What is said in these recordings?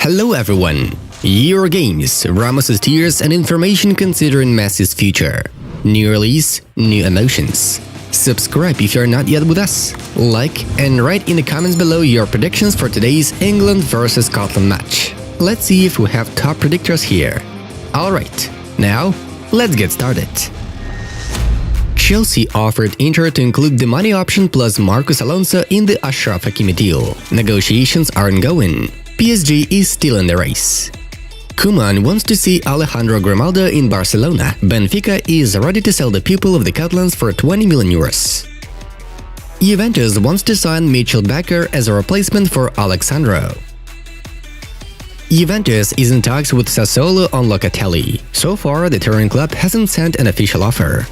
Hello everyone! Euro Games, Ramos' tears and information considering Messi's future. New release, new emotions. Subscribe if you're not yet with us. Like and write in the comments below your predictions for today's England vs Scotland match. Let's see if we have top predictors here. Alright, now let's get started. Chelsea offered Inter to include the money option plus Marcos Alonso in the Achraf Hakimi deal. Negotiations are ongoing. PSG is still in the race. Koeman wants to see Alejandro Grimaldo in Barcelona. Benfica is ready to sell the pupil of the Catalans for 20 million euros. Juventus wants to sign Mitchell Bakker as a replacement for Alexandro. Juventus is in talks with Sassuolo on Locatelli. So far, the touring club hasn't sent an official offer.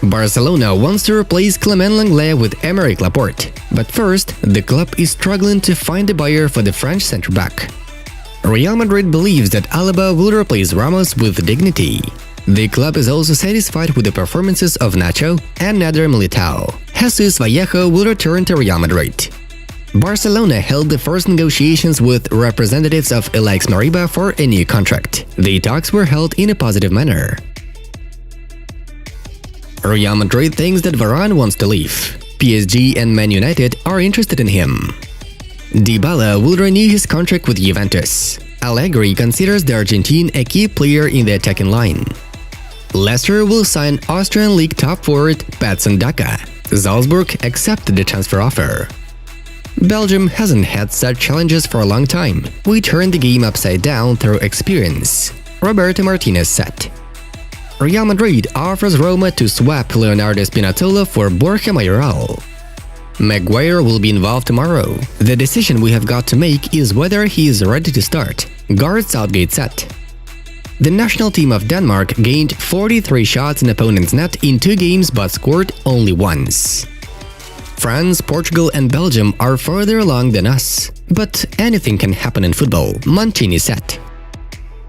Barcelona wants to replace Clement Lenglet with Aymeric Laporte, but first, the club is struggling to find a buyer for the French centre-back. Real Madrid believes that Alaba will replace Ramos with dignity. The club is also satisfied with the performances of Nacho and Nader Militao. Jesus Vallejo will return to Real Madrid. Barcelona held the first negotiations with representatives of Alex Mariba for a new contract. The talks were held in a positive manner. Real Madrid thinks that Varane wants to leave. PSG and Man United are interested in him. Dybala will renew his contract with Juventus. Allegri considers the Argentine a key player in the attacking line. Leicester will sign Austrian League top forward Patson Daka. Salzburg accepted the transfer offer. Belgium hasn't had such challenges for a long time. We turned the game upside down through experience, Roberto Martinez said. Real Madrid offers Roma to swap Leonardo Spinazzola for Borja Mayoral. Maguire will be involved tomorrow. The decision we have got to make is whether he is ready to start, Gareth Southgate said. The national team of Denmark gained 43 shots in opponent's net in 2 games but scored only once. France, Portugal and Belgium are further along than us. But anything can happen in football, Mancini said.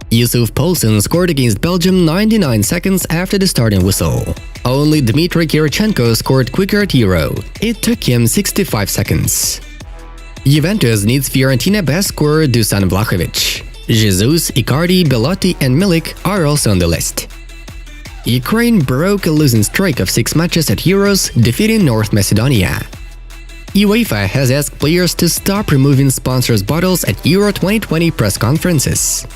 Yusuf Poulsen scored against Belgium 99 seconds after the starting whistle. Only Dmitry Kirichenko scored quicker at Euro. It took him 65 seconds. Juventus needs Fiorentina best scorer Dusan Vlahovic. Jesus, Icardi, Belotti and Milik are also on the list. Ukraine broke a losing streak of 6 matches at Euros, defeating North Macedonia. UEFA has asked players to stop removing sponsors' bottles at Euro 2020 press conferences.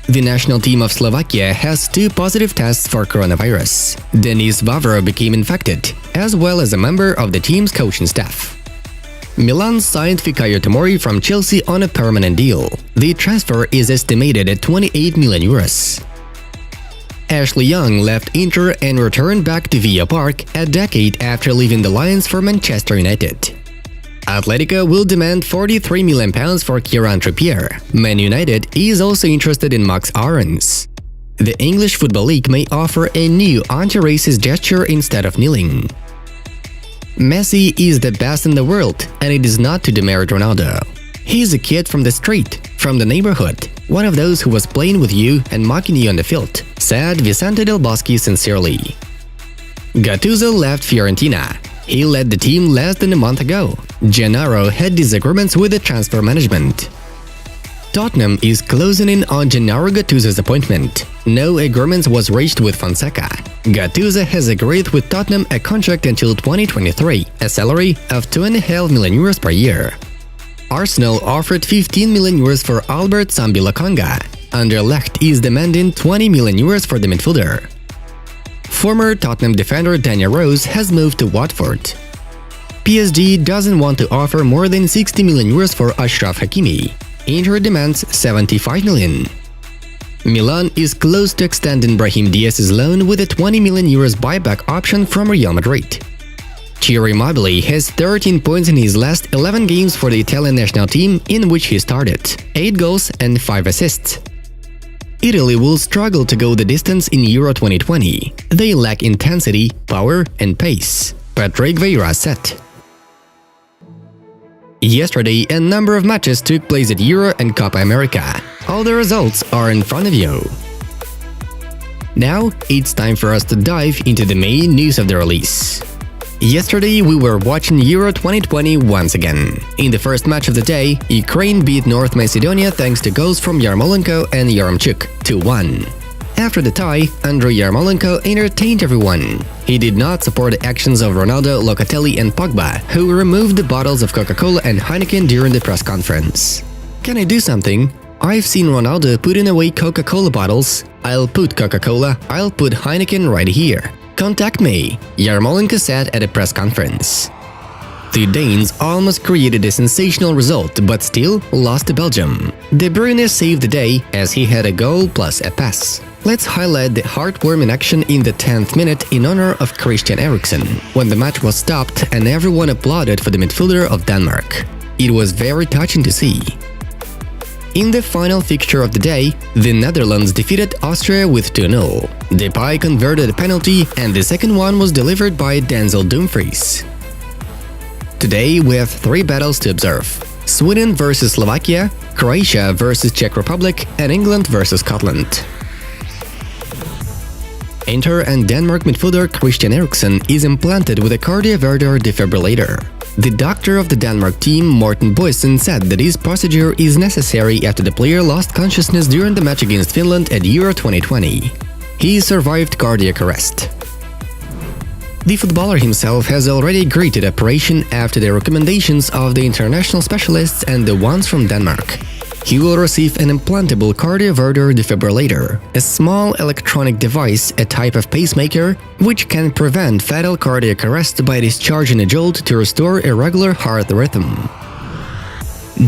The national team of Slovakia has 2 positive tests for coronavirus. Denis Vavro became infected, as well as a member of the team's coaching staff. Milan signed Fikayo Tomori from Chelsea on a permanent deal. The transfer is estimated at 28 million euros. Ashley Young left Inter and returned back to Villa Park a decade after leaving the Lions for Manchester United. Atletico will demand £43 million for Kieran Trippier. Man United is also interested in Max Aarons. The English Football League may offer a new anti-racist gesture instead of kneeling. Messi is the best in the world, and it is not to demerit Ronaldo. He's a kid from the street, from the neighborhood, one of those who was playing with you and mocking you on the field, said Vicente Del Bosque sincerely. Gattuso left Fiorentina. He led the team less than a month ago. Gennaro had disagreements with the transfer management. Tottenham is closing in on Gennaro Gattuso's appointment. No agreement was reached with Fonseca. Gattuso has agreed with Tottenham a contract until 2023, a salary of €2.5 million per year. Arsenal offered 15 million euros for Albert Sambi Lokonga. Anderlecht is demanding 20 million euros for the midfielder. Former Tottenham defender Daniel Rose has moved to Watford. PSG doesn't want to offer more than 60 million euros for Achraf Hakimi. Inter demands 75 million. Milan is close to extending Brahim Diaz's loan with a 20 million euros buyback option from Real Madrid. Ciro Immobile has 13 points in his last 11 games for the Italian national team, in which he started, 8 goals and 5 assists. Italy will struggle to go the distance in Euro 2020. They lack intensity, power and pace, Patrick Vieira said. Yesterday, a number of matches took place at Euro and Copa America. All the results are in front of you. Now, it's time for us to dive into the main news of the release. Yesterday, we were watching Euro 2020 once again. In the first match of the day, Ukraine beat North Macedonia thanks to goals from Yarmolenko and Yaremchuk, 2-1. After the tie, Andriy Yarmolenko entertained everyone. He did not support the actions of Ronaldo, Locatelli and Pogba, who removed the bottles of Coca-Cola and Heineken during the press conference. "Can I do something? I've seen Ronaldo putting away Coca-Cola bottles. I'll put Coca-Cola, I'll put Heineken right here. Contact me," Yarmolenko said at a press conference. The Danes almost created a sensational result but still lost to Belgium. De Bruyne saved the day as he had a goal plus a pass. Let's highlight the heartwarming action in the 10th minute in honor of Christian Eriksen, when the match was stopped and everyone applauded for the midfielder of Denmark. It was very touching to see. In the final fixture of the day, the Netherlands defeated Austria with 2-0. Depay converted a penalty and the second one was delivered by Denzel Dumfries. Today we have 3 battles to observe: Sweden vs Slovakia, Croatia vs Czech Republic and England vs Scotland. Inter and Denmark midfielder Christian Eriksen is implanted with a cardioverter defibrillator. The doctor of the Denmark team, Morten Boysen, said that this procedure is necessary after the player lost consciousness during the match against Finland at Euro 2020. He survived cardiac arrest. The footballer himself has already agreed to the operation after the recommendations of the international specialists and the ones from Denmark. He will receive an implantable cardioverter defibrillator, a small electronic device, a type of pacemaker, which can prevent fatal cardiac arrest by discharging a jolt to restore a regular heart rhythm.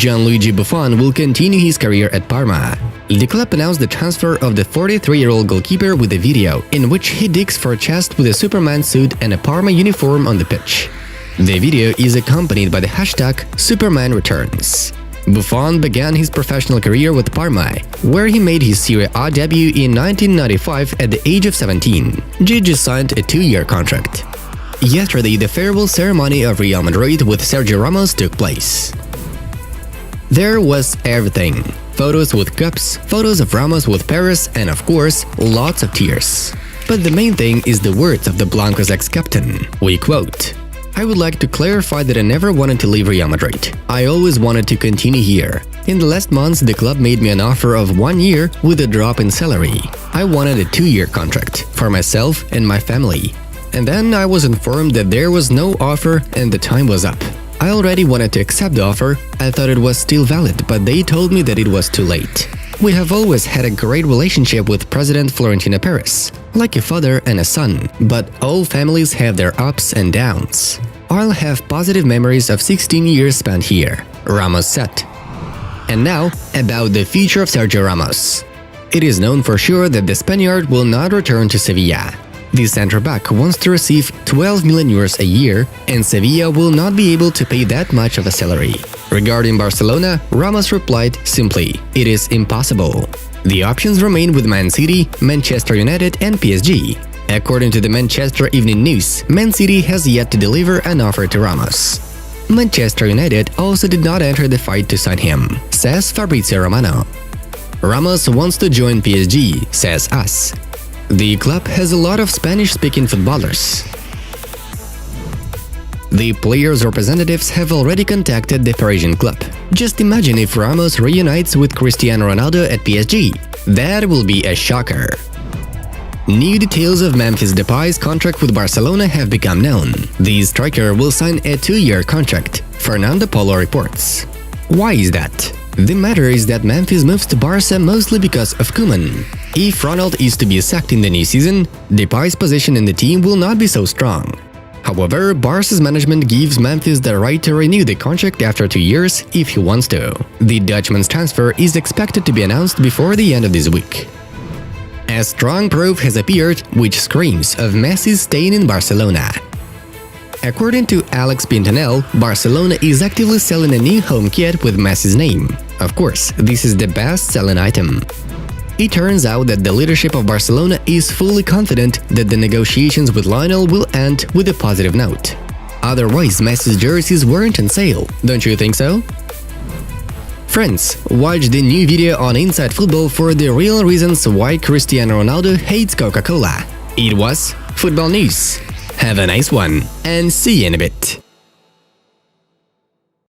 Gianluigi Buffon will continue his career at Parma. The club announced the transfer of the 43-year-old goalkeeper with a video in which he digs for a chest with a Superman suit and a Parma uniform on the pitch. The video is accompanied by the hashtag #SupermanReturns. Buffon began his professional career with Parma, where he made his Serie A debut in 1995 at the age of 17. Gigi signed a 2-year contract. Yesterday, the farewell ceremony of Real Madrid with Sergio Ramos took place. There was everything: photos with cups, photos of Ramos with Paris, and of course, lots of tears. But the main thing is the words of the Blancos ex-captain. We quote, "I would like to clarify that I never wanted to leave Real Madrid. I always wanted to continue here. In the last months, the club made me an offer of 1 year with a drop in salary. I wanted a 2-year contract for myself and my family. And then I was informed that there was no offer and the time was up. I already wanted to accept the offer. I thought it was still valid, but they told me that it was too late. We have always had a great relationship with President Florentino Perez, like a father and a son, but all families have their ups and downs. I'll have positive memories of 16 years spent here," Ramos said. And now, about the future of Sergio Ramos. It is known for sure that the Spaniard will not return to Sevilla. The centre-back wants to receive 12 million euros a year, and Sevilla will not be able to pay that much of a salary. Regarding Barcelona, Ramos replied simply, "It is impossible." The options remain with Man City, Manchester United and PSG. According to the Manchester Evening News, Man City has yet to deliver an offer to Ramos. Manchester United also did not enter the fight to sign him, says Fabrizio Romano. Ramos wants to join PSG, says Us. The club has a lot of Spanish-speaking footballers. The players' representatives have already contacted the Parisian club. Just imagine if Ramos reunites with Cristiano Ronaldo at PSG. That will be a shocker. New details of Memphis Depay's contract with Barcelona have become known. The striker will sign a 2-year contract, Fernando Polo reports. Why is that? The matter is that Memphis moves to Barca mostly because of Koeman. If Ronald is to be sacked in the new season, Depay's position in the team will not be so strong. However, Barca's management gives Memphis the right to renew the contract after 2 years if he wants to. The Dutchman's transfer is expected to be announced before the end of this week. A strong proof has appeared which screams of Messi's staying in Barcelona. According to Alex Pintanel, Barcelona is actively selling a new home kit with Messi's name. Of course, this is the best-selling item. It turns out that the leadership of Barcelona is fully confident that the negotiations with Lionel will end with a positive note. Otherwise, Messi's jerseys weren't on sale, don't you think so? Friends, watch the new video on Inside Football for the real reasons why Cristiano Ronaldo hates Coca-Cola. It was Football News. Have a nice one, and see you in a bit.